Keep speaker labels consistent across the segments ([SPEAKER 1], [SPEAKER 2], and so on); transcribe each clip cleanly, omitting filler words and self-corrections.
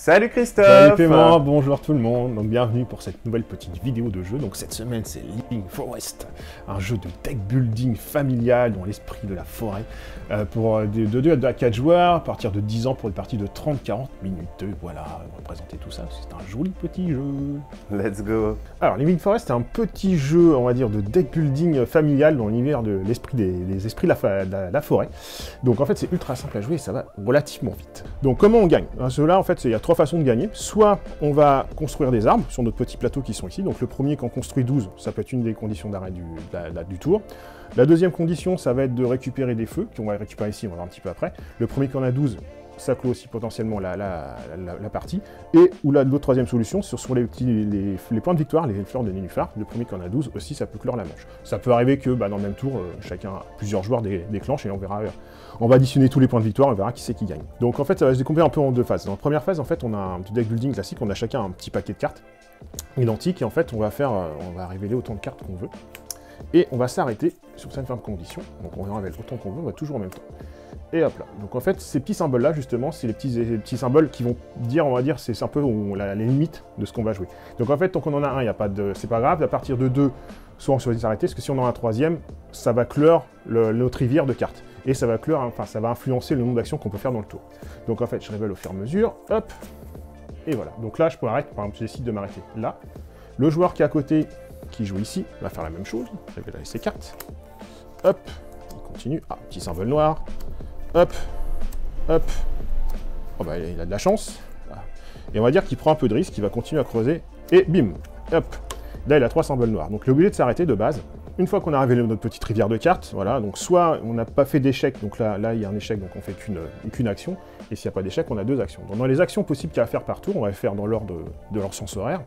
[SPEAKER 1] Salut Christophe!
[SPEAKER 2] Salut Clément, bonjour tout le monde, donc bienvenue pour cette nouvelle petite vidéo de jeu. Donc cette semaine c'est Living Forest, un jeu de deck building familial dans l'esprit de la forêt, pour de 2 à 4 joueurs, à partir de 10 ans pour une partie de 30-40 minutes. Voilà, on va présenter tout ça, c'est un joli petit jeu.
[SPEAKER 1] Let's go!
[SPEAKER 2] Alors Living Forest c'est un petit jeu, on va dire, de deck building familial dans l'univers de l'esprit des esprits de la forêt. Donc en fait c'est ultra simple à jouer et ça va relativement vite. Donc comment on gagne? Cela en fait il y a 3 façons de gagner. Soit on va construire des arbres sur notre petit plateau qui sont ici. Donc le premier, quand on construit 12, ça peut être une des conditions d'arrêt du tour. La deuxième condition, ça va être de récupérer des feux, qu'on va récupérer ici, on va voir un petit peu après. Le premier qu'on a 12, ça clôt aussi potentiellement la partie. Et ou l'autre troisième solution, ce sont les points de victoire, les fleurs de nénuphar. Le premier qu'on a 12 aussi, ça peut clore la manche. Ça peut arriver que dans le même tour, plusieurs joueurs déclenchent et on verra. On va additionner tous les points de victoire, on verra qui c'est qui gagne. Donc en fait, ça va se décomposer un peu en 2 phases. Dans la première phase, en fait, on a un petit deck building classique, on a chacun un petit paquet de cartes identiques, et en fait, on va révéler autant de cartes qu'on veut. Et on va s'arrêter sur certaines conditions. Donc on révèle autant qu'on veut, on va toujours en même temps. Et hop là. Donc en fait, ces petits symboles-là, justement, c'est les petits symboles qui vont dire, on va dire, c'est un peu les limites de ce qu'on va jouer. Donc en fait, tant qu'on en a un, c'est pas grave. À partir de 2, soit on choisit s'arrêter, parce que si on en a un troisième, ça va clore notre rivière de cartes. Et ça va ça va influencer le nombre d'actions qu'on peut faire dans le tour. Donc en fait, je révèle au fur et à mesure, hop, et voilà. Donc là, je peux arrêter, par exemple, je décide de m'arrêter là. Le joueur qui est à côté, qui joue ici, va faire la même chose, révéler ses cartes, hop, il continue, petit symbole noir, hop, hop, oh il a de la chance, et on va dire qu'il prend un peu de risque, il va continuer à creuser, et bim, hop, là il a 3 symboles noirs, donc il est obligé de s'arrêter de base. Une fois qu'on a révélé notre petite rivière de cartes, voilà, donc soit on n'a pas fait d'échec, donc là il y a un échec, donc on fait qu'une action, et s'il n'y a pas d'échec, on a 2 actions. Donc dans les actions possibles qu'il y a à faire par tour, on va les faire dans l'ordre de leur sens horaire,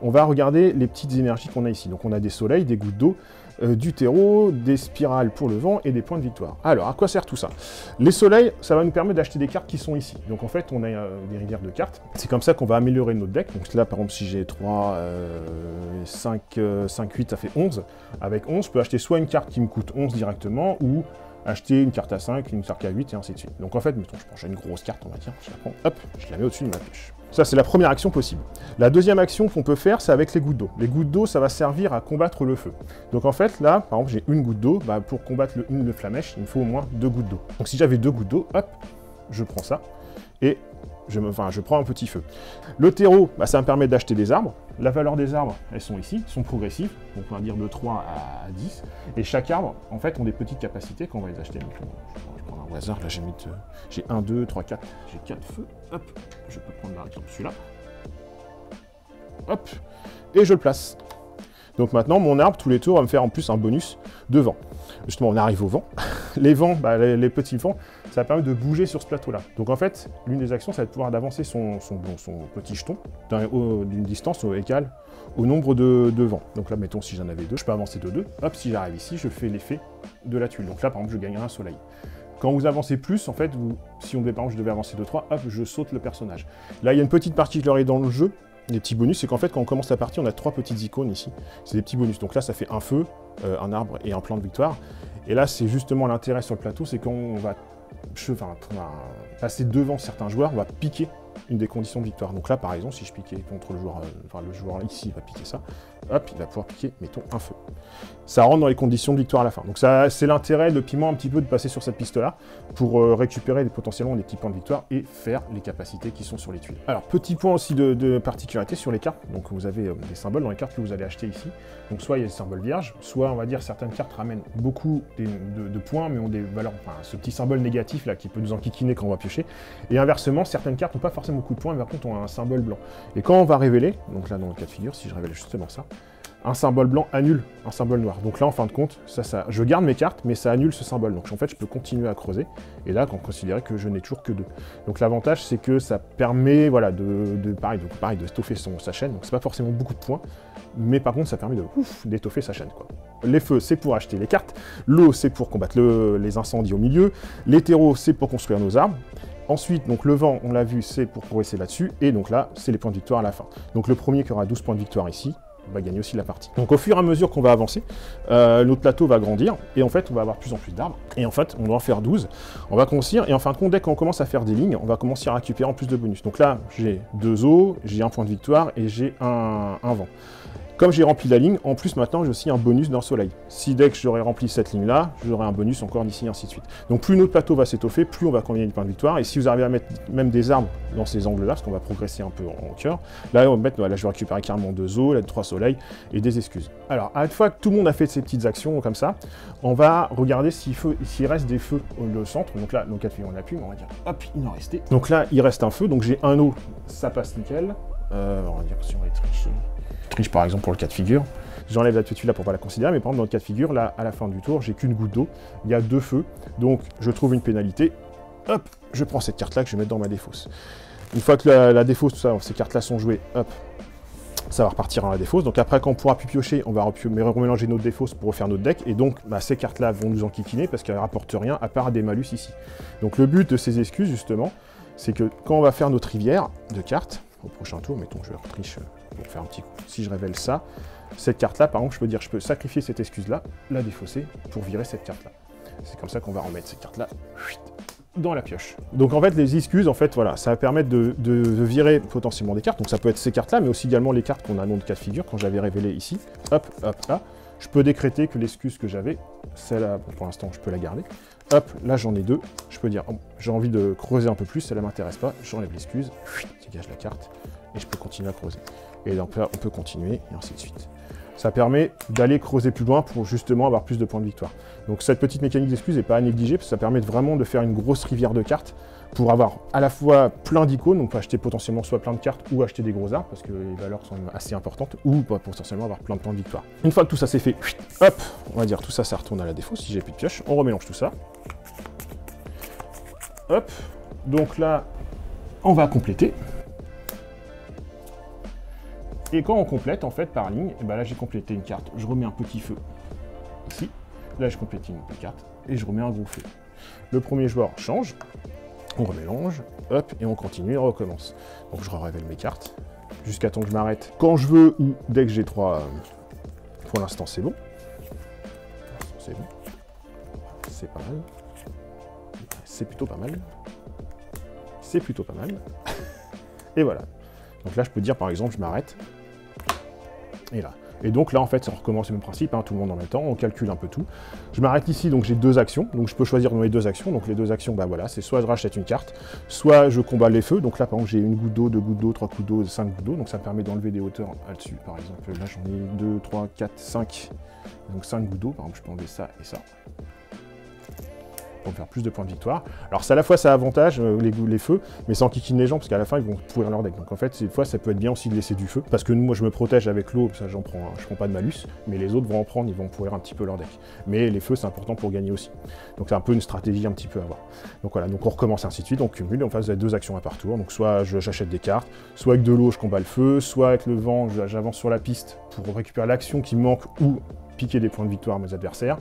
[SPEAKER 2] on va regarder les petites énergies qu'on a ici. Donc on a des soleils, des gouttes d'eau, du terreau, des spirales pour le vent et des points de victoire. Alors, à quoi sert tout ça? Les soleils, ça va nous permettre d'acheter des cartes qui sont ici. Donc en fait, on a des rivières de cartes. C'est comme ça qu'on va améliorer notre deck. Donc là, par exemple, si j'ai 3, 5, 8, ça fait 11. Avec 11, je peux acheter soit une carte qui me coûte 11 directement, ou acheter une carte à 5, une carte à 8, et ainsi de suite. Donc en fait, mettons, je prends une grosse carte, on va dire, je la prends, hop, je la mets au-dessus de ma pioche. Ça, c'est la première action possible. La deuxième action qu'on peut faire, c'est avec les gouttes d'eau. Les gouttes d'eau, ça va servir à combattre le feu. Donc en fait, là, par exemple, j'ai une goutte d'eau, pour combattre le flamèche, il me faut au moins 2 gouttes d'eau. Donc si j'avais 2 gouttes d'eau, hop, je prends ça, et je prends un petit feu. Le terreau, ça va me permettre d'acheter des arbres. La valeur des arbres, elles sont ici, sont progressives, donc on va dire de 3 à 10. Et chaque arbre, en fait, ont des petites capacités quand on va les acheter. Donc, je prends un au hasard, là j'ai 1, 2, 3, 4, j'ai 4 feux, hop, je peux prendre par exemple celui-là, hop, et je le place. Donc maintenant, mon arbre, tous les tours, va me faire en plus un bonus de vent. Justement, on arrive au vent. Les vents, les petits vents, ça va permettre de bouger sur ce plateau-là. Donc en fait, l'une des actions, ça va être de pouvoir d'avancer son petit jeton d'une distance égale au nombre de vents. Donc là, mettons, si j'en avais 2, je peux avancer de 2. Hop, si j'arrive ici, je fais l'effet de la tuile. Donc là, par exemple, je gagnerai un soleil. Quand vous avancez plus, en fait, si on par exemple, je devais avancer de 3, hop, je saute le personnage. Là, il y a une petite particularité dans le jeu. Les petits bonus, c'est qu'en fait, quand on commence la partie, on a 3 petites icônes ici. C'est des petits bonus. Donc là, ça fait un feu, un arbre et un plan de victoire. Et là, c'est justement l'intérêt sur le plateau, c'est quand on va passer devant certains joueurs, on va piquer une des conditions de victoire. Donc là, par exemple, si je piquais contre le joueur ici, il va piquer ça, hop, il va pouvoir piquer, mettons, un feu. Ça rentre dans les conditions de victoire à la fin. Donc ça, c'est l'intérêt de Piment un petit peu de passer sur cette piste-là pour récupérer potentiellement des petits points de victoire et faire les capacités qui sont sur les tuiles. Alors, petit point aussi de particularité sur les cartes. Donc vous avez des symboles dans les cartes que vous allez acheter ici. Donc soit il y a des symboles vierges, soit on va dire certaines cartes ramènent beaucoup de points, mais ont des valeurs, ce petit symbole négatif là qui peut nous enquiquiner quand on va piocher. Et inversement, certaines cartes n'ont pas forcément beaucoup de points, mais par contre ont un symbole blanc. Et quand on va révéler, donc là dans le cas de figure, si je révèle justement ça, un symbole blanc annule un symbole noir. Donc là, en fin de compte, je garde mes cartes, mais ça annule ce symbole. Donc en fait, je peux continuer à creuser. Et là, on considérait que je n'ai toujours que 2. Donc l'avantage, c'est que ça permet, voilà, pareil, de stoffer sa chaîne. Donc c'est pas forcément beaucoup de points, mais par contre, ça permet d'étoffer sa chaîne, quoi. Les feux, c'est pour acheter les cartes. L'eau, c'est pour combattre les incendies au milieu. Les terreaux, c'est pour construire nos arbres. Ensuite, donc le vent, on l'a vu, c'est pour progresser là-dessus. Et donc là, c'est les points de victoire à la fin. Donc le premier qui aura 12 points de victoire ici, on va gagner aussi la partie. Donc au fur et à mesure qu'on va avancer, notre plateau va grandir, et en fait on va avoir de plus en plus d'arbres, et en fait on doit en faire 12, on va construire, et en fin de compte, dès qu'on commence à faire des lignes, on va commencer à récupérer en plus de bonus. Donc là, j'ai 2 os, j'ai un point de victoire, et j'ai un vent. Comme j'ai rempli la ligne, en plus maintenant j'ai aussi un bonus d'un soleil. Si dès que j'aurai rempli cette ligne-là, j'aurai un bonus encore d'ici, ainsi de suite. Donc plus notre plateau va s'étoffer, plus on va gagner des points de victoire. Et si vous arrivez à mettre même des arbres dans ces angles-là, parce qu'on va progresser un peu en cœur, là, là je vais récupérer carrément 2 os, là 3 soleils et des excuses. Alors, à la fois que tout le monde a fait ses petites actions comme ça, on va regarder s'il reste des feux au centre. Donc là, dans le cas de figure, on n'a plus, mais on va dire, hop, il en restait. Donc là, il reste un feu, donc j'ai un eau, ça passe nickel. On va dire si on va tricher. Triche par exemple pour le cas de figure. J'enlève la tuile là pour pas la considérer, mais par exemple dans le cas de figure, là à la fin du tour, j'ai qu'une goutte d'eau, il y a 2 feux, donc je trouve une pénalité. Hop, je prends cette carte là que je vais mettre dans ma défausse. Une fois que la défausse, tout ça, ces cartes là sont jouées, hop, ça va repartir dans la défausse. Donc après quand on pourra plus piocher, on va remélanger notre défausse pour refaire notre deck, et donc ces cartes là vont nous enquiquiner parce qu'elles rapportent rien à part des malus ici. Donc le but de ces excuses justement, c'est que quand on va faire notre rivière de cartes, au prochain tour, mettons je triche pour faire un petit coup, si je révèle ça, cette carte-là, par exemple, je peux sacrifier cette excuse-là, la défausser, pour virer cette carte-là. C'est comme ça qu'on va remettre cette carte-là dans la pioche. Donc en fait, les excuses, en fait, voilà, ça va permettre de virer potentiellement des cartes, donc ça peut être ces cartes-là, mais aussi également les cartes qu'on a dans le cas de figure, quand j'avais révélé ici, hop, hop, là, je peux décréter que l'excuse que j'avais, celle-là, pour l'instant, je peux la garder. Hop, là j'en ai 2, je peux dire, oh, j'ai envie de creuser un peu plus, celle-là m'intéresse pas, j'enlève l'excuse, dégage la carte, et je peux continuer à creuser. Et donc là, on peut continuer, et ainsi de suite. Ça permet d'aller creuser plus loin pour justement avoir plus de points de victoire. Donc cette petite mécanique d'excuse n'est pas à négliger, parce que ça permet vraiment de faire une grosse rivière de cartes, pour avoir à la fois plein d'icônes, donc acheter potentiellement soit plein de cartes, ou acheter des gros arbres, parce que les valeurs sont assez importantes, ou potentiellement avoir plein de points de victoire. Une fois que tout ça c'est fait, hop, on va dire tout ça, ça retourne à la défaut, si j'ai plus de pioche, on remélange tout ça. Hop, donc là, on va compléter. Et quand on complète, en fait, par ligne, et ben là, j'ai complété une carte. Je remets un petit feu ici. Là, je complète une carte et je remets un gros feu. Le premier joueur change, on remélange, hop, et on continue et on recommence. Donc, je révèle mes cartes jusqu'à temps que je m'arrête quand je veux ou dès que j'ai 3. Pour l'instant, c'est bon. C'est bon. C'est pas mal. C'est plutôt pas mal. C'est plutôt pas mal. Et voilà. Donc là, je peux dire, par exemple, je m'arrête. Et là. Et donc là, en fait, ça recommence le même principe, hein, tout le monde en même temps, on calcule un peu tout. Je m'arrête ici, donc j'ai 2 actions, donc je peux choisir dans les 2 actions. Donc les 2 actions, bah voilà, c'est soit je rachète une carte, soit je combats les feux. Donc là, par exemple, j'ai une goutte d'eau, 2 gouttes d'eau, 3 gouttes d'eau, 5 gouttes d'eau, donc ça me permet d'enlever des hauteurs là-dessus. Par exemple, là, j'en ai 2, 3, 4, 5, donc 5 gouttes d'eau. Par exemple, je peux enlever ça et ça, pour me faire plus de points de victoire. Alors à la fois ça avantage les feux, mais ça enquiquine les gens parce qu'à la fin ils vont pourrir leur deck. Donc en fait, des fois ça peut être bien aussi de laisser du feu, parce que moi je me protège avec l'eau, ça je prends pas de malus, mais les autres vont en prendre, ils vont pourrir un petit peu leur deck. Mais les feux c'est important pour gagner aussi. Donc c'est un peu une stratégie un petit peu à avoir. Donc voilà, donc on recommence ainsi de suite, on cumule, on fait 2 actions à par tour. Donc soit j'achète des cartes, soit avec de l'eau je combats le feu, soit avec le vent j'avance sur la piste pour récupérer l'action qui me manque ou piquer des points de victoire à mes adversaires,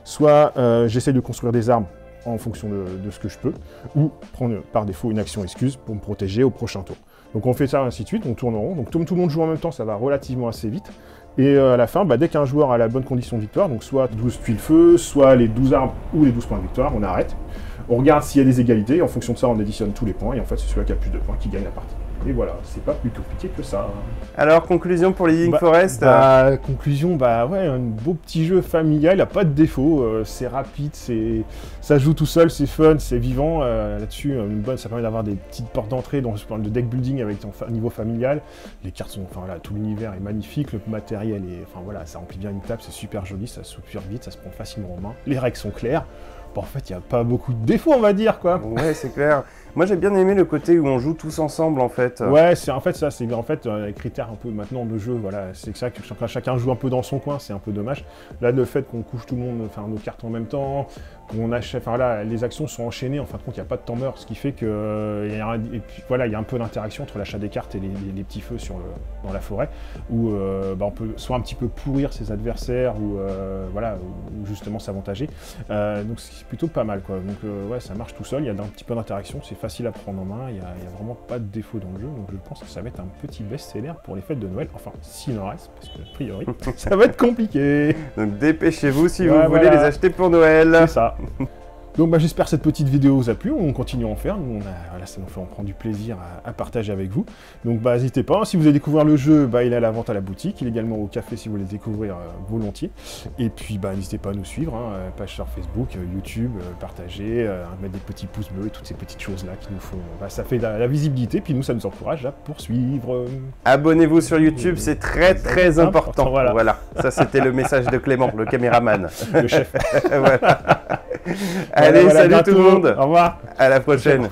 [SPEAKER 2] soit j'essaie de construire des armes en fonction de ce que je peux, ou prendre par défaut une action excuse pour me protéger au prochain tour. Donc on fait ça ainsi de suite, on tourne en rond, donc tout le monde joue en même temps, ça va relativement assez vite, et à la fin, dès qu'un joueur a la bonne condition de victoire, donc soit 12 tuiles feu, soit les 12 arbres ou les 12 points de victoire, on arrête, on regarde s'il y a des égalités, et en fonction de ça on additionne tous les points, et en fait c'est celui qui a plus de points qui gagne la partie. Et voilà, c'est pas plus compliqué que ça.
[SPEAKER 1] Alors, conclusion pour les Living Forest
[SPEAKER 2] conclusion, ouais, un beau petit jeu familial, il n'a pas de défaut, c'est rapide, ça joue tout seul, c'est fun, c'est vivant, là-dessus, ça permet d'avoir des petites portes d'entrée, donc je parle de deck building avec ton niveau familial, les cartes sont, tout l'univers est magnifique, le matériel est, ça remplit bien une table, c'est super joli, ça se super vite, ça se prend facilement en main, les règles sont claires. En fait, il n'y a pas beaucoup de défauts, on va dire, quoi.
[SPEAKER 1] Ouais, c'est clair. Moi, j'ai bien aimé le côté où on joue tous ensemble, en fait.
[SPEAKER 2] Ouais, c'est les critères un peu maintenant de jeu, voilà. C'est ça que chacun joue un peu dans son coin, c'est un peu dommage. Là, le fait qu'on couche tout le monde, nos cartes en même temps, on achète, enfin là, les actions sont enchaînées, en fin de compte, il n'y a pas de temps mort, ce qui fait que et puis, voilà, il y a un peu d'interaction entre l'achat des cartes et les petits feux dans la forêt, où on peut soit un petit peu pourrir ses adversaires, ou voilà, ou justement s'avantager. Donc c'est plutôt pas mal, quoi. Donc ouais, ça marche tout seul, il y a un petit peu d'interaction, c'est facile à prendre en main, il n'y a vraiment pas de défaut dans le jeu, donc je pense que ça va être un petit best-seller pour les fêtes de Noël, enfin, s'il en reste, parce que a priori, ça va être compliqué.
[SPEAKER 1] Donc dépêchez-vous si vous voulez les acheter pour Noël.
[SPEAKER 2] C'est ça. Donc j'espère que cette petite vidéo vous a plu, on continue à en faire, nous voilà, ça nous fait, on prend du plaisir à partager avec vous. Donc n'hésitez pas, si vous voulez découvrir le jeu, il est à la vente à la boutique, il est également au café si vous voulez le découvrir volontiers. Et puis n'hésitez pas à nous suivre, page sur Facebook, YouTube, partager, mettre des petits pouces bleus et toutes ces petites choses là qui nous font, ça fait la visibilité, puis nous ça nous encourage à poursuivre.
[SPEAKER 1] Abonnez-vous sur YouTube, c'est très important.
[SPEAKER 2] Voilà,
[SPEAKER 1] ça c'était le message de Clément, le caméraman.
[SPEAKER 2] Le chef.
[SPEAKER 1] Voilà. Allez, salut tout le monde.
[SPEAKER 2] Au revoir.
[SPEAKER 1] À la prochaine.